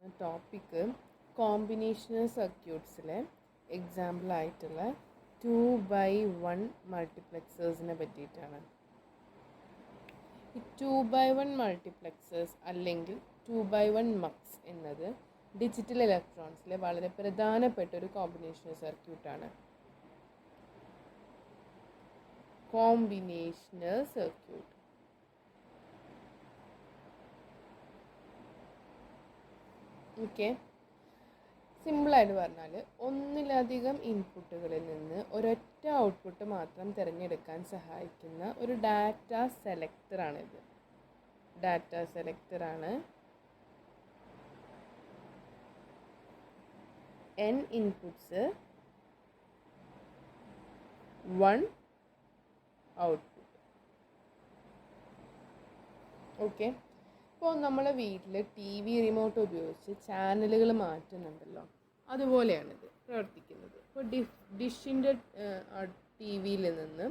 Topic combinational സർക്യൂട്ട്സിലെ എക്സാമ്പിളായിട്ടുള്ള 2x1 മൾട്ടിപ്ലക്സേഴ്സിനെ പറ്റിയിട്ടാണ്. ഈ 2x1 multiplexers അല്ലെങ്കിൽ 2x1 മക്സ് എന്നത് ഡിജിറ്റൽ ഇലക്ട്രോണിക്സിലെ വളരെ പ്രധാനപ്പെട്ട ഒരു കോമ്പിനേഷണൽ സർക്യൂട്ടാണ്. കോമ്പിനേഷണൽ സർക്യൂട്ട് ഓക്കെ, സിമ്പിളായിട്ട് പറഞ്ഞാൽ ഒന്നിലധികം ഇൻപുട്ടുകളിൽ നിന്ന് ഒരൊറ്റ ഔട്ട്പുട്ട് മാത്രം തിരഞ്ഞെടുക്കാൻ സഹായിക്കുന്ന ഒരു ഡാറ്റ സെലക്ടറാണിത്. ഡാറ്റ സെലക്ടറാണ്. n inputs 1 output. ഓക്കെ, ഇപ്പോൾ നമ്മളെ വീട്ടിൽ TV റിമോട്ട് ഉപയോഗിച്ച് ചാനലുകൾ മാറ്റുന്നുണ്ടല്ലോ, അതുപോലെയാണിത് പ്രവർത്തിക്കുന്നത്. ഇപ്പോൾ ഡിഷിൻ്റെ TV-യിൽ നിന്ന്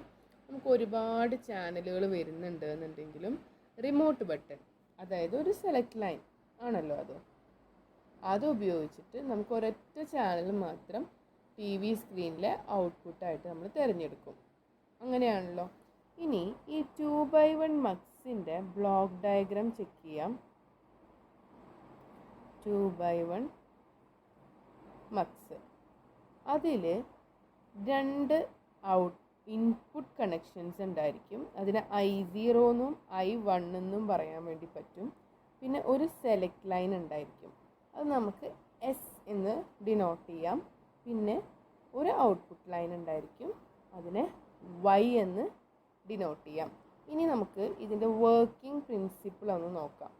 നമുക്ക് ഒരുപാട് ചാനലുകൾ വരുന്നുണ്ട് എന്നുണ്ടെങ്കിലും റിമോട്ട് ബട്ടൺ, അതായത് ഒരു സെലക്ട് ലൈൻ ആണല്ലോ അത് ഉപയോഗിച്ചിട്ട് നമുക്ക് ഒരൊറ്റ ചാനൽ മാത്രം TV സ്ക്രീനിലെ ഔട്ട്പുട്ടായിട്ട് നമ്മൾ തിരഞ്ഞെടുക്കും. അങ്ങനെയാണല്ലോ. ഇനി ഈ 2x1 മക്സിൻ്റെ ബ്ലോക്ക് ഡയഗ്രാം ചെക്ക് ചെയ്യാം. 2x1 മക്സ്, അതിൽ 2 ഇൻപുട്ട് കണക്ഷൻസ് ഉണ്ടായിരിക്കും. അതിനെ I0 എന്നും I1 എന്നും പറയാൻ വേണ്ടി പറ്റും. പിന്നെ ഒരു സെലക്ട് ലൈൻ ഉണ്ടായിരിക്കും, അത് നമുക്ക് S എന്ന് ഡിനോട്ട് ചെയ്യാം. പിന്നെ ഒരു ഔട്ട്പുട്ട് ലൈൻ ഉണ്ടായിരിക്കും, അതിനെ Y എന്ന് ഡിനോട്ട് ചെയ്യാം. ഇനി നമുക്ക് ഇതിൻ്റെ വർക്കിംഗ് പ്രിൻസിപ്പിൾ ഒന്ന് നോക്കാം.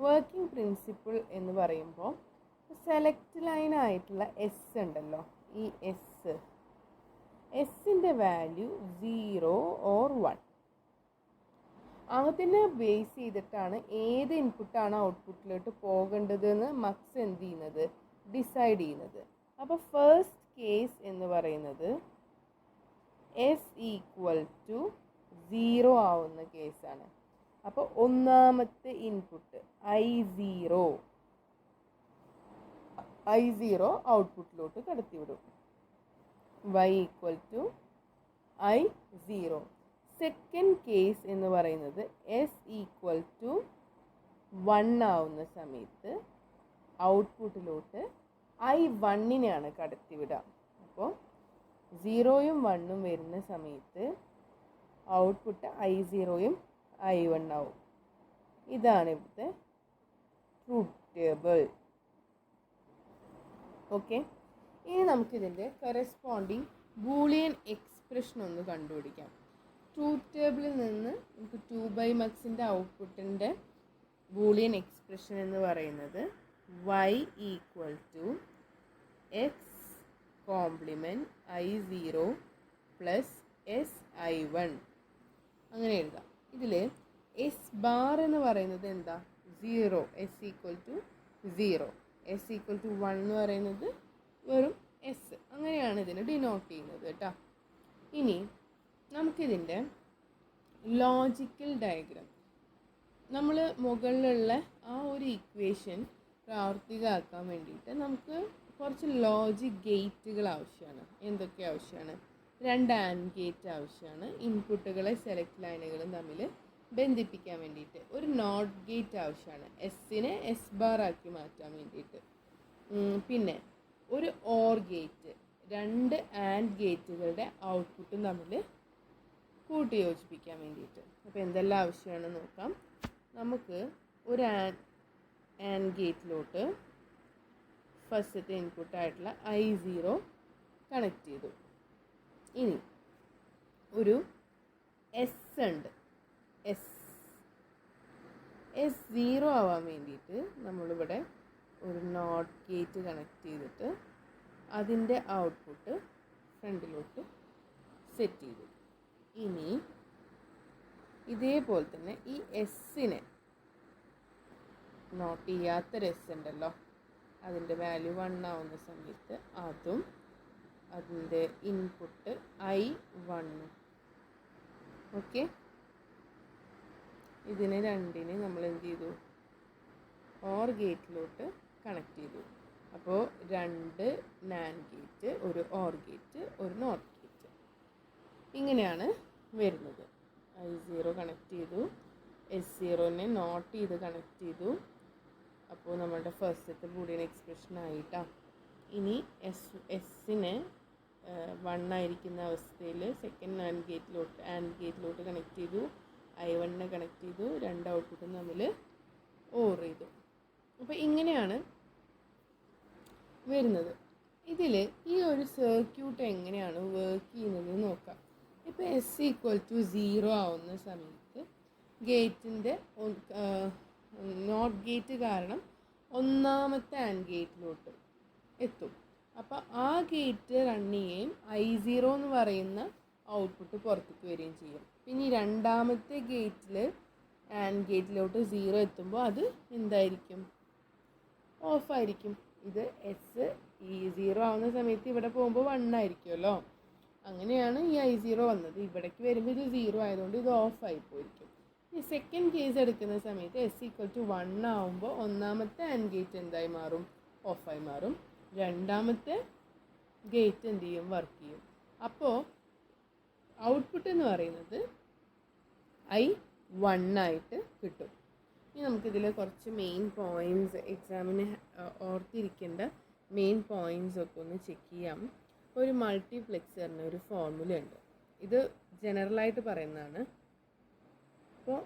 വർക്കിംഗ് പ്രിൻസിപ്പിൾ എന്ന് പറയുമ്പോൾ സെലക്ട് ലൈൻ ആയിട്ടുള്ള S ഉണ്ടല്ലോ, ഈ എസിൻ്റെ വാല്യൂ 0 or 1. അതിനെ ബേസ് ചെയ്തിട്ടാണ് ഏത് ഇൻപുട്ടാണ് ഔട്ട്പുട്ടിലോട്ട് പോകേണ്ടതെന്ന് മക്സ് എന്ത് ചെയ്യുന്നത്, ഡിസൈഡ് ചെയ്യുന്നത്. അപ്പോൾ ഫസ്റ്റ് കേസ് എന്ന് പറയുന്നത് S = 0 ആവുന്ന കേസാണ്. അപ്പോൾ ഒന്നാമത്തെ input I0 ഔട്ട്പുട്ടിലോട്ട് കടത്തിവിടും. Y = I0. Second case എന്ന് പറയുന്നത് S = 1 ആവുന്ന സമയത്ത് ഔട്ട്പുട്ടിലോട്ട് I1-നെയാണ് കടത്തിവിടുക. അപ്പോൾ 0-ഉം 1-ഉം വരുന്ന സമയത്ത് ഔട്ട്പുട്ട് I0-യും I1 ആവും. ഇതാണ് ഇവിടുത്തെ ട്രൂത്ത് ടേബിൾ. ഓക്കെ, ഇനി നമുക്കിതിൻ്റെ കറസ്പോണ്ടിങ് ബൂളിയൻ എക്സ്പ്രഷൻ ഒന്ന് കണ്ടുപിടിക്കാം. ട്രൂത്ത് ടേബിളിൽ നിന്ന് നമുക്ക് 2x മക്സിൻ്റെ ഔട്ട്പുട്ടിൻ്റെ ബൂളിയൻ എക്സ്പ്രഷൻ എന്ന് പറയുന്നത് Y = X compliment I0 + SI1 അങ്ങനെ എഴുതാം. ഇതിൽ S ബാർ എന്ന് പറയുന്നത് എന്താ, 0. S = 0. S = 1 എന്ന് പറയുന്നത് വെറും S. അങ്ങനെയാണ് ഇതിനെ ഡിനോട്ട് ചെയ്യുന്നത് കേട്ടോ. ഇനി നമുക്കിതിൻ്റെ ലോജിക്കൽ ഡയഗ്രാം, നമ്മൾ മുകളിലുള്ള ആ ഒരു ഇക്വേഷൻ പ്രാവർത്തികമാക്കാൻ വേണ്ടിയിട്ട് നമുക്ക് കുറച്ച് ലോജിക് ഗേറ്റുകൾ ആവശ്യമാണ്. എന്തൊക്കെ ആവശ്യമാണ്? 2 ആൻഡ് ഗേറ്റ് ആവശ്യമാണ്, ഇൻപുട്ടുകളെ സെലക്ട് ലൈനുകളും തമ്മിൽ ബന്ധിപ്പിക്കാൻ വേണ്ടിയിട്ട്. ഒരു നോട്ട് ഗേറ്റ് ആവശ്യമാണ്, എസ്സിനെ S ബാർ ആക്കി മാറ്റാൻ വേണ്ടിയിട്ട്. പിന്നെ ഒരു ഓർ ഗേറ്റ്, 2 ആൻഡ് ഗേറ്റുകളുടെ ഔട്ട്പുട്ടും തമ്മിൽ കൂട്ടി യോജിപ്പിക്കാൻ വേണ്ടിയിട്ട്. അപ്പോൾ എന്തെല്ലാം ആവശ്യമാണെന്ന് നോക്കാം. നമുക്ക് ഒരു ആൻഡ് ഗേറ്റിലോട്ട് ഫസ്റ്റത്തെ ഇൻപുട്ടായിട്ടുള്ള I0 കണക്ട് ചെയ്തു. ഇനി ഒരു S ഉണ്ട്, S 0 ആവാൻ വേണ്ടിയിട്ട് നമ്മളിവിടെ ഒരു നോട്ട് ഗേറ്റ് കണക്ട് ചെയ്തിട്ട് അതിൻ്റെ ഔട്ട്പുട്ട് ഫ്രണ്ടിലോട്ട് സെറ്റ് ചെയ്തു. ഇനി ഇതേപോലെ തന്നെ ഈ എസ്സിനെ നോട്ട് ചെയ്യാത്തൊരു S ഉണ്ടല്ലോ, അതിൻ്റെ വാല്യൂ 1 ആവുന്ന സമയത്ത് അതും അതിൻ്റെ ഇൻപുട്ട് I1. ഓക്കെ, ഇതിനെ രണ്ടിനെ നമ്മൾ എന്ത് ചെയ്തു, ഓർ ഗേറ്റിലോട്ട് കണക്ട് ചെയ്തു. അപ്പോൾ 2 NAND ഗേറ്റ്, ഒരു ഓർ ഗേറ്റ്, ഒരു നോട്ട് ഗേറ്റ്, ഇങ്ങനെയാണ് വരുന്നത്. I0 കണക്ട് ചെയ്തു, S0നെ നോട്ട് ചെയ്ത് കണക്ട് ചെയ്തു. അപ്പോൾ നമ്മളുടെ ഫസ്റ്റത്തെ ബൂളിയൻ എക്സ്പ്രഷൻ ആയിട്ടാ. ഇനി എസ്സിനെ 1 ആയിരിക്കുന്ന അവസ്ഥയിൽ സെക്കൻഡ് ആൻഡ് ഗേറ്റിലോട്ട് കണക്ട് ചെയ്തു, I1നെ കണക്ട് ചെയ്തു, 2 ഔട്ട്പുട്ടും തമ്മിൽ ഓർ ചെയ്തു. അപ്പോൾ ഇങ്ങനെയാണ് വരുന്നത്. ഇതിൽ ഈ ഒരു സർക്യൂട്ട് എങ്ങനെയാണ് വർക്ക് ചെയ്യുന്നത് നോക്കാം. ഇപ്പോൾ S=0 ആവുന്ന സമയത്ത് ഗേറ്റിൻ്റെ നോട്ട് ഗേറ്റ് കാരണം ഒന്നാമത്തെ ആൻഡ് ഗേറ്റിലോട്ട് എത്തും. അപ്പോൾ ആ ഗേറ്റ് റൺ ചെയ്യുകയും I0 എന്ന് പറയുന്ന ഔട്ട്പുട്ട് പുറത്തേക്ക് വരികയും ചെയ്യും. പിന്നെ രണ്ടാമത്തെ ഗേറ്റിൽ ആൻഡ് ഗേറ്റിലോട്ട് 0 എത്തുമ്പോൾ അത് എന്തായിരിക്കും? ഓഫായിരിക്കും. ഇത് S0 ആവുന്ന സമയത്ത് ഇവിടെ പോകുമ്പോൾ 1 ആയിരിക്കുമല്ലോ. അങ്ങനെയാണ് ഈ I0 വന്നത്. ഇവിടേക്ക് വരുമ്പോൾ ഇത് 0 ആയതുകൊണ്ട് ഇത് ഓഫായി പോയിരിക്കും. ഈ സെക്കൻഡ് കേസ് എടുക്കുന്ന സമയത്ത് S=1 ആവുമ്പോൾ ഒന്നാമത്തെ ആൻഡ് ഗേറ്റ് എന്തായി മാറും? ഓഫായി മാറും. രണ്ടാമത്തെ ഗേറ്റ് എന്ത് ചെയ്യും? വർക്ക് ചെയ്യും. അപ്പോൾ ഔട്ട്പുട്ട് എന്ന് പറയുന്നത് I1 ആയിട്ട് കിട്ടും. ഇനി നമുക്കിതിൽ കുറച്ച് മെയിൻ പോയിൻറ്റ്സ്, എക്സാമിന് ഓർത്തിരിക്കേണ്ട മെയിൻ പോയിൻറ്റ്സ് ഒക്കെ ഒന്ന് ചെക്ക് ചെയ്യാം. ഒരു മൾട്ടിപ്ലെക്സറിന് ഒരു ഫോർമുല ഉണ്ട്. ഇത് ജനറലായിട്ട് പറയുന്നതാണ്. അപ്പോൾ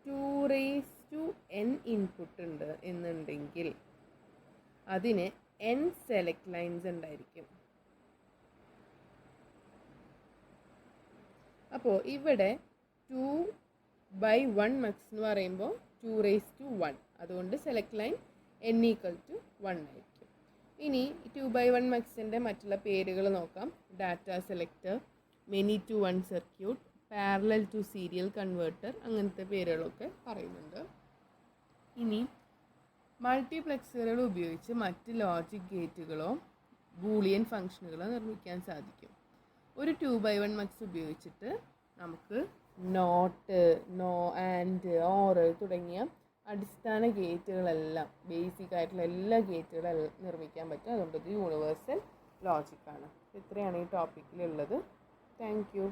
2n ഇൻപുട്ട് ഉണ്ട് എന്നുണ്ടെങ്കിൽ അതിന് n സെലക്ട് ലൈൻസ് ഉണ്ടായിരിക്കും. അപ്പോൾ ഇവിടെ 2/1 മക്സ് എന്ന് പറയുമ്പോൾ 2⁻1, അതുകൊണ്ട് സെലക്ട് ലൈൻ n=1 ആയിരിക്കും. ഇനി 2/1 മക്സിൻ്റെ മറ്റുള്ള പേരുകൾ നോക്കാം. Data selector, many to one circuit, parallel to serial converter, അങ്ങനത്തെ പേരുകളൊക്കെ പറയുന്നുണ്ട്. ഇനി മൾട്ടിപ്ലെക്സറുകൾ ഉപയോഗിച്ച് മറ്റ് ലോജിക് ഗേറ്റുകളോ ബൂളിയൻ ഫംഗ്ഷനുകളോ നിർമ്മിക്കാൻ സാധിക്കും. ഒരു 2/1 മക്സ് ഉപയോഗിച്ചിട്ട് നമുക്ക് നോട്ട്, ആൻഡ്, ഓർ തുടങ്ങിയ അടിസ്ഥാന ഗേറ്റുകളെല്ലാം, ബേസിക് ആയിട്ടുള്ള എല്ലാ ഗേറ്റുകളും നിർമ്മിക്കാൻ പറ്റും. അതുകൊണ്ട് ഇത് യൂണിവേഴ്സൽ ലോജിക്കാണ്. ഇത്രയാണ് ഈ ടോപ്പിക്കിലുള്ളത്. Thank you.